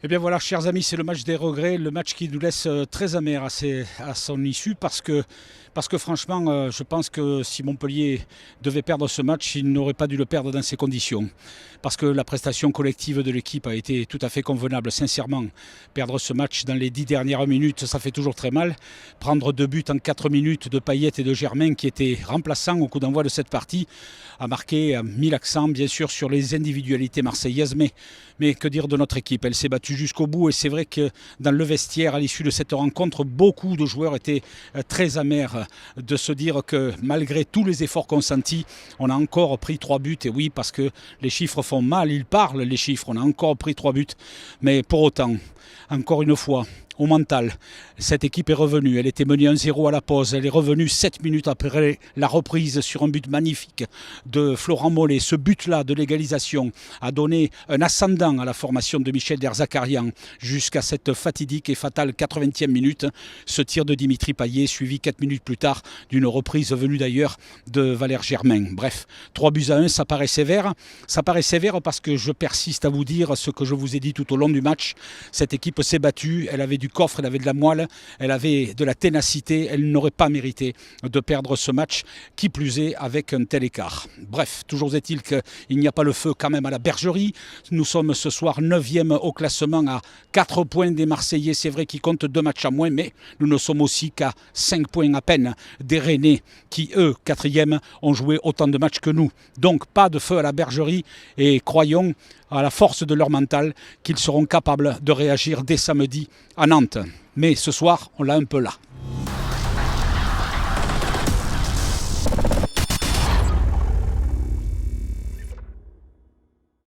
Eh bien voilà, chers amis, c'est le match des regrets, le match qui nous laisse très amer à son issue parce que franchement, je pense que si Montpellier devait perdre ce match, il n'aurait pas dû le perdre dans ces conditions. Parce que la prestation collective de l'équipe a été tout à fait convenable, sincèrement. Perdre ce match dans les 10 dernières minutes, ça fait toujours très mal. Prendre 2 buts en 4 minutes de Payet et de Germain, qui étaient remplaçants au coup d'envoi de cette partie, a mis l'accent bien sûr sur les individualités marseillaises, mais que dire de notre équipe? Elle s'est battue jusqu'au bout et c'est vrai que dans le vestiaire, à l'issue de cette rencontre, beaucoup de joueurs étaient très amers de se dire que malgré tous les efforts consentis, on a encore pris 3 buts. Et oui, parce que les chiffres font mal, ils parlent les chiffres, on a encore pris 3 buts. Mais pour autant, encore une fois, au mental, cette équipe est revenue. Elle était menée 1-0 à la pause. Elle est revenue 7 minutes après la reprise sur un but magnifique de Florent Mollet. Ce but-là de l'égalisation a donné un ascendant à la formation de Michel Derzakarian jusqu'à cette fatidique et fatale 80e minute. Ce tir de Dimitri Payet suivi 4 minutes plus tard d'une reprise venue d'ailleurs de Valère Germain. Bref, 3-1, ça paraît sévère. Ça paraît sévère parce que je persiste à vous dire ce que je vous ai dit tout au long du match. Cette équipe s'est battue, elle avait du coffre, elle avait de la moelle, elle avait de la ténacité, elle n'aurait pas mérité de perdre ce match, qui plus est avec un tel écart. Bref, toujours est-il qu'il n'y a pas le feu quand même à la Bergerie. Nous sommes ce soir 9e au classement à 4 points des Marseillais, c'est vrai qu'ils comptent 2 matchs à moins, mais nous ne sommes aussi qu'à 5 points à peine des Rennais qui, eux, 4e, ont joué autant de matchs que nous. Donc pas de feu à la Bergerie et croyons à la force de leur mental qu'ils seront capables de réagir dès samedi à Nantes. Mais ce soir, on l'a un peu là.